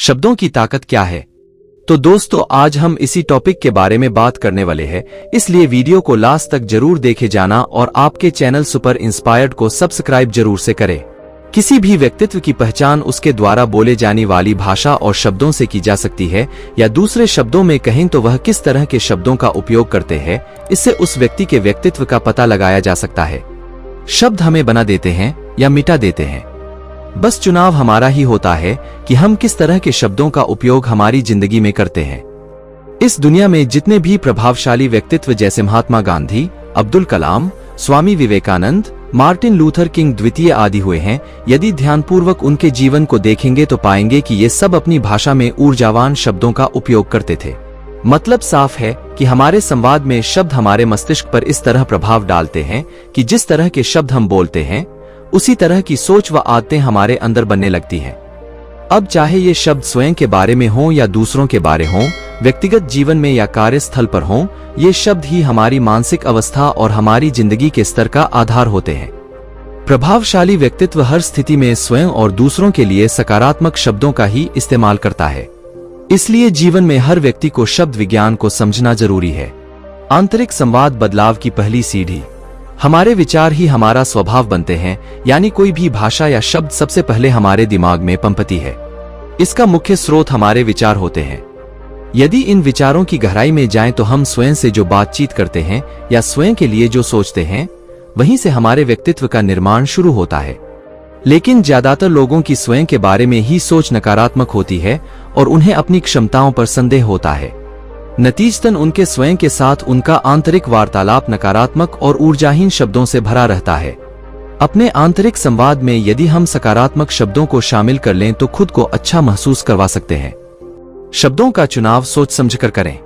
शब्दों की ताकत क्या है? तो दोस्तों, आज हम इसी टॉपिक के बारे में बात करने वाले हैं, इसलिए वीडियो को लास्ट तक जरूर देखे जाना और आपके चैनल सुपर इंस्पायर्ड को सब्सक्राइब जरूर से करें। किसी भी व्यक्तित्व की पहचान उसके द्वारा बोले जाने वाली भाषा और शब्दों से की जा सकती है, या दूसरे शब्दों में कहें तो वह किस तरह के शब्दों का उपयोग करते हैं, इससे उस व्यक्ति के व्यक्तित्व का पता लगाया जा सकता है। शब्द हमें बना देते हैं या मिटा देते हैं, बस चुनाव हमारा ही होता है कि हम किस तरह के शब्दों का उपयोग हमारी जिंदगी में करते हैं। इस दुनिया में जितने भी प्रभावशाली व्यक्तित्व जैसे Mahatma Gandhi, Abdul Kalam, Swami Vivekananda, Martin Luther king द्वितीय आदि हुए हैं, यदि ध्यानपूर्वक उनके जीवन को देखेंगे तो पाएंगे कि ये सब अपनी भाषा में ऊर्जावान शब्दों का उपयोग करते थे। मतलब साफ है कि हमारे संवाद में शब्द हमारे मस्तिष्क पर इस तरह प्रभाव डालते हैं कि जिस तरह के शब्द हम बोलते हैं उसी तरह की सोच व आदतें हमारे अंदर बनने लगती हैं। अब चाहे ये शब्द स्वयं के बारे में हों या दूसरों के बारे हों, व्यक्तिगत जीवन में या कार्यस्थल पर हों, ये शब्द ही हमारी मानसिक अवस्था और हमारी जिंदगी के स्तर का आधार होते हैं। प्रभावशाली व्यक्तित्व हर स्थिति में स्वयं और दूसरों के लिए सकारात्मक शब्दों का ही इस्तेमाल करता है। इसलिए जीवन में हर व्यक्ति को शब्द विज्ञान को समझना जरूरी है। आंतरिक संवाद बदलाव की पहली सीढ़ी। हमारे विचार ही हमारा स्वभाव बनते हैं, यानी कोई भी भाषा या शब्द सबसे पहले हमारे दिमाग में पनपती है। इसका मुख्य स्रोत हमारे विचार होते हैं। यदि इन विचारों की गहराई में जाएं तो हम स्वयं से जो बातचीत करते हैं या स्वयं के लिए जो सोचते हैं, वहीं से हमारे व्यक्तित्व का निर्माण शुरू होता है। लेकिन ज्यादातर लोगों की स्वयं के बारे में ही सोच नकारात्मक होती है और उन्हें अपनी क्षमताओं पर संदेह होता है। नतीजतन उनके स्वयं के साथ उनका आंतरिक वार्तालाप नकारात्मक और ऊर्जाहीन शब्दों से भरा रहता है। अपने आंतरिक संवाद में यदि हम सकारात्मक शब्दों को शामिल कर लें तो खुद को अच्छा महसूस करवा सकते हैं। शब्दों का चुनाव सोच समझकर करें।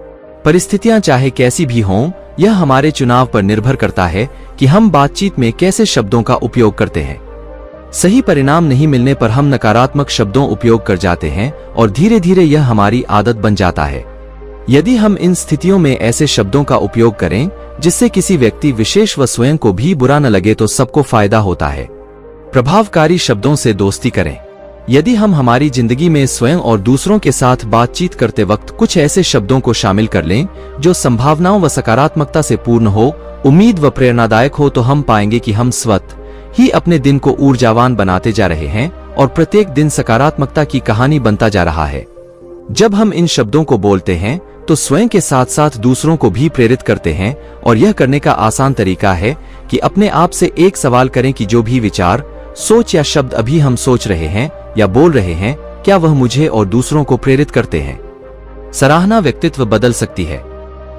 परिस्थितियां चाहे कैसी भी हों, यह हमारे चुनाव पर निर्भर करता है कि हम बातचीत में कैसे शब्दों का उपयोग करते हैं। सही परिणाम नहीं मिलने पर हम नकारात्मक शब्दों उपयोग कर जाते हैं और धीरे धीरे यह हमारी आदत बन जाता है। यदि हम इन स्थितियों में ऐसे शब्दों का उपयोग करें जिससे किसी व्यक्ति विशेष व स्वयं को भी बुरा न लगे तो सबको फायदा होता है। प्रभावकारी शब्दों से दोस्ती करें। यदि हम हमारी जिंदगी में स्वयं और दूसरों के साथ बातचीत करते वक्त कुछ ऐसे शब्दों को शामिल कर लें जो संभावनाओं व सकारात्मकता से पूर्ण हो, उम्मीद व प्रेरणादायक हो, तो हम पाएंगे कि हम स्वतः ही अपने दिन को ऊर्जावान बनाते जा रहे हैं और प्रत्येक दिन सकारात्मकता की कहानी बनता जा रहा है। जब हम इन शब्दों को बोलते हैं तो स्वयं के साथ साथ दूसरों को भी प्रेरित करते हैं, और यह करने का आसान तरीका है कि अपने आप से एक सवाल करें कि जो भी विचार, सोच या शब्द अभी हम सोच रहे हैं या बोल रहे हैं, क्या वह मुझे और दूसरों को प्रेरित करते हैं? सराहना व्यक्तित्व बदल सकती है।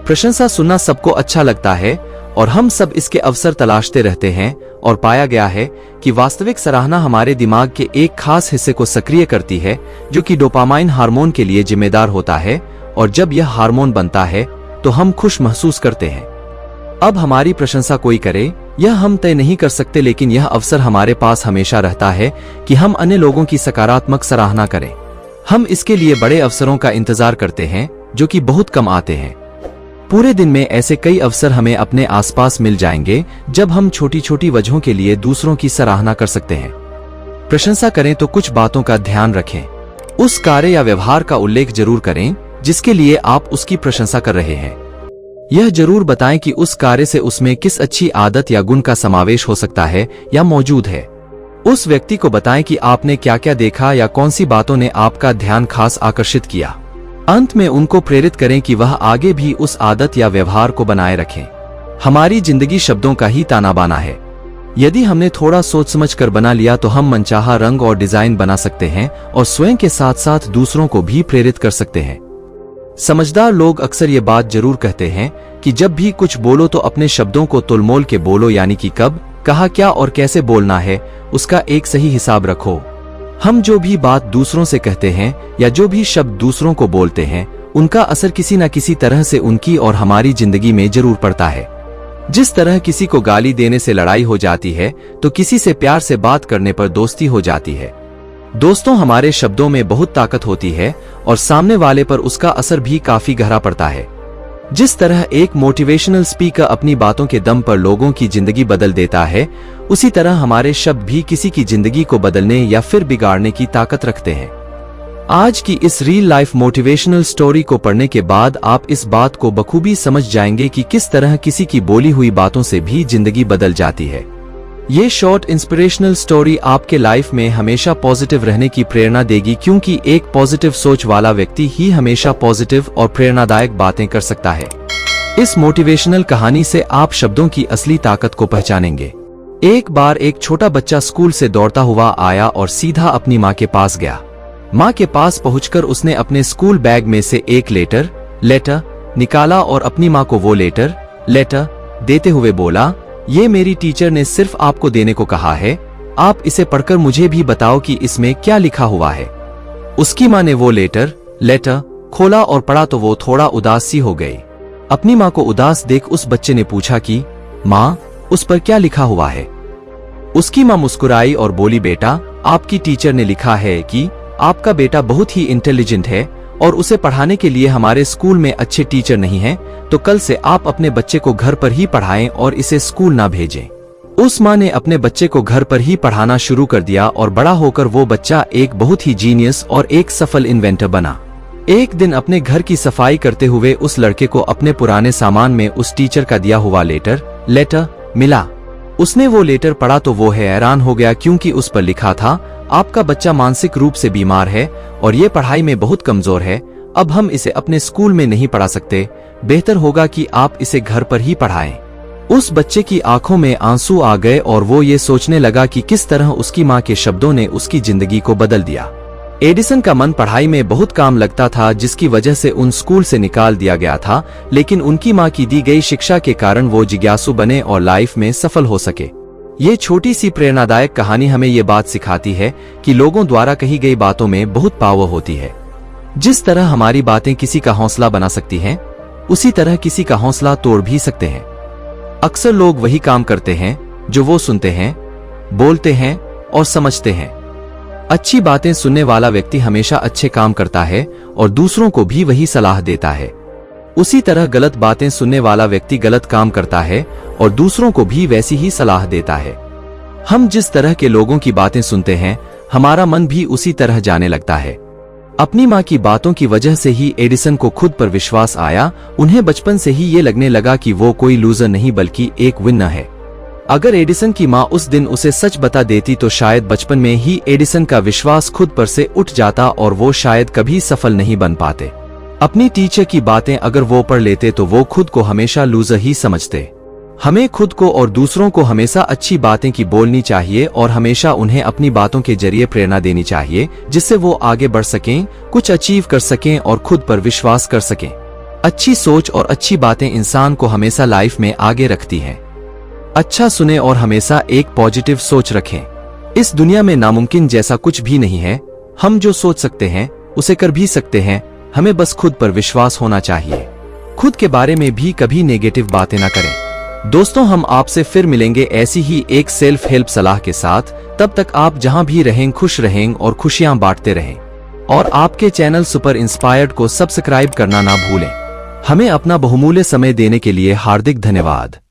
प्रशंसा सुनना सबको अच्छा लगता है और हम सब इसके अवसर तलाशते रहते हैं, और पाया गया है कि वास्तविक सराहना हमारे दिमाग के एक खास हिस्से को सक्रिय करती है जो कि डोपामाइन हार्मोन के लिए जिम्मेदार होता है, और जब यह हार्मोन बनता है तो हम खुश महसूस करते हैं। अब हमारी प्रशंसा कोई करे, यह हम तय नहीं कर सकते, लेकिन यह अवसर हमारे पास हमेशा रहता है कि हम अन्य लोगों की सकारात्मक सराहना करें। हम इसके लिए बड़े अवसरों का इंतजार करते हैं जो कि बहुत कम आते हैं। पूरे दिन में ऐसे कई अवसर हमें अपने आसपास मिल जाएंगे जब हम छोटी छोटी वजहों के लिए दूसरों की सराहना कर सकते हैं। प्रशंसा करें तो कुछ बातों का ध्यान रखें। उस कार्य या व्यवहार का उल्लेख जरूर करें जिसके लिए आप उसकी प्रशंसा कर रहे हैं। यह जरूर बताएं कि उस कार्य से उसमें किस अच्छी आदत या गुण का समावेश हो सकता है या मौजूद है। उस व्यक्ति को बताएं कि आपने क्या क्या देखा या कौन सी बातों ने आपका ध्यान खास आकर्षित किया। अंत में उनको प्रेरित करें कि वह आगे भी उस आदत या व्यवहार को बनाए रखें। हमारी जिंदगी शब्दों का ही ताना बाना है। यदि हमने थोड़ा सोच समझ कर बना लिया तो हम मनचाहा रंग और डिजाइन बना सकते हैं और स्वयं के साथ साथ दूसरों को भी प्रेरित कर सकते हैं। समझदार लोग अक्सर ये बात जरूर कहते हैं कि जब भी कुछ बोलो तो अपने शब्दों को तुलमोल के बोलो, यानी कि कब, कहा, क्या और कैसे बोलना है उसका एक सही हिसाब रखो। हम जो भी बात दूसरों से कहते हैं या जो भी शब्द दूसरों को बोलते हैं, उनका असर किसी न किसी तरह से उनकी और हमारी जिंदगी में जरूर पड़ता है। जिस तरह किसी को गाली देने से लड़ाई हो जाती है तो किसी से प्यार से बात करने पर दोस्ती हो जाती है। दोस्तों, हमारे शब्दों में बहुत ताकत होती है और सामने वाले पर उसका असर भी काफी गहरा पड़ता है। जिस तरह एक मोटिवेशनल स्पीकर अपनी बातों के दम पर लोगों की जिंदगी बदल देता है, उसी तरह हमारे शब्द भी किसी की जिंदगी को बदलने या फिर बिगाड़ने की ताकत रखते हैं। आज की इस रियल लाइफ मोटिवेशनल स्टोरी को पढ़ने के बाद आप इस बात को बखूबी समझ जाएंगे कि किस तरह किसी की बोली हुई बातों से भी जिंदगी बदल जाती है। ये शॉर्ट इंस्पिरेशनल स्टोरी आपके लाइफ में हमेशा पॉजिटिव रहने की प्रेरणा देगी, क्योंकि एक पॉजिटिव सोच वाला व्यक्ति ही हमेशा पॉजिटिव और प्रेरणादायक बातें कर सकता है। इस मोटिवेशनल कहानी से आप शब्दों की असली ताकत को पहचानेंगे। एक बार एक छोटा बच्चा स्कूल से दौड़ता हुआ आया और सीधा अपनी माँ के पास गया। माँ के पास पहुंचकर उसने अपने स्कूल बैग में से एक लेटर निकाला और अपनी माँ को वो लेटर देते हुए बोला, ये मेरी टीचर ने सिर्फ आपको देने को कहा है, आप इसे पढ़कर मुझे भी बताओ कि इसमें क्या लिखा हुआ है। उसकी माँ ने वो लेटर खोला और पढ़ा तो वो थोड़ा उदास सी हो गई। अपनी माँ को उदास देख उस बच्चे ने पूछा कि माँ, उस पर क्या लिखा हुआ है। उसकी माँ मुस्कुराई और बोली, बेटा, आपकी टीचर ने लिखा है कि आपका बेटा बहुत ही इंटेलिजेंट है और उसे पढ़ाने के लिए हमारे स्कूल में अच्छे टीचर नहीं हैं, तो कल से आप अपने बच्चे को घर पर ही पढ़ाएं और इसे स्कूल ना भेजें। उस माँ ने अपने बच्चे को घर पर ही पढ़ाना शुरू कर दिया और बड़ा होकर वो बच्चा एक बहुत ही जीनियस और एक सफल इन्वेंटर बना। एक दिन अपने घर की सफाई करते हुए उस लड़के को अपने पुराने सामान में उस टीचर का दिया हुआ लेटर मिला। उसने वो लेटर पढ़ा तो वो हैरान हो गया, क्योंकि उस पर लिखा था, आपका बच्चा मानसिक रूप से बीमार है और ये पढ़ाई में बहुत कमजोर है। अब हम इसे अपने स्कूल में नहीं पढ़ा सकते, बेहतर होगा कि आप इसे घर पर ही पढ़ाएं। उस बच्चे की आंखों में आंसू आ गए और वो ये सोचने लगा कि किस तरह उसकी माँ के शब्दों ने उसकी जिंदगी को बदल दिया। एडिसन का मन पढ़ाई में बहुत काम लगता था, जिसकी वजह से उन स्कूल से निकाल दिया गया था, लेकिन उनकी माँ की दी गई शिक्षा के कारण वो जिज्ञासु बने और लाइफ में सफल हो सके। ये छोटी सी प्रेरणादायक कहानी हमें ये बात सिखाती है कि लोगों द्वारा कही गई बातों में बहुत पावर होती है। जिस तरह हमारी बातें किसी का हौसला बना सकती हैं, उसी तरह किसी का हौसला तोड़ भी सकते हैं। अक्सर लोग वही काम करते हैं जो वो सुनते हैं, बोलते हैं और समझते हैं। अच्छी बातें सुनने वाला व्यक्ति हमेशा अच्छे काम करता है और दूसरों को भी वही सलाह देता है। उसी तरह गलत बातें सुनने वाला व्यक्ति गलत काम करता है और दूसरों को भी वैसी ही सलाह देता है। हम जिस तरह के लोगों की बातें सुनते हैं, हमारा मन भी उसी तरह जाने लगता है। अपनी माँ की बातों की वजह से ही एडिसन को खुद पर विश्वास आया। उन्हें बचपन से ही ये लगने लगा कि वो कोई लूजर नहीं बल्कि एक विनर है। अगर एडिसन की माँ उस दिन उसे सच बता देती तो शायद बचपन में ही एडिसन का विश्वास खुद पर से उठ जाता और वो शायद कभी सफल नहीं बन पाते। अपनी टीचर की बातें अगर वो पढ़ लेते तो वो खुद को हमेशा लूजर ही समझते। हमें खुद को और दूसरों को हमेशा अच्छी बातें की बोलनी चाहिए और हमेशा उन्हें अपनी बातों के जरिए प्रेरणा देनी चाहिए, जिससे वो आगे बढ़ सकें, कुछ अचीव कर सकें और खुद पर विश्वास कर सकें। अच्छी सोच और अच्छी बातें इंसान को हमेशा लाइफ में आगे रखती हैं। अच्छा सुने और हमेशा एक पॉजिटिव सोच रखें। इस दुनिया में नामुमकिन जैसा कुछ भी नहीं है। हम जो सोच सकते हैं उसे कर भी सकते हैं। हमें बस खुद पर विश्वास होना चाहिए। खुद के बारे में भी कभी नेगेटिव बातें ना करें। दोस्तों, हम आपसे फिर मिलेंगे ऐसी ही एक सेल्फ हेल्प सलाह के साथ। तब तक आप जहां भी रहें खुश रहें और खुशियां बांटते रहें। और आपके चैनल सुपर इंस्पायर्ड को सब्सक्राइब करना ना भूलें। हमें अपना बहुमूल्य समय देने के लिए हार्दिक धन्यवाद।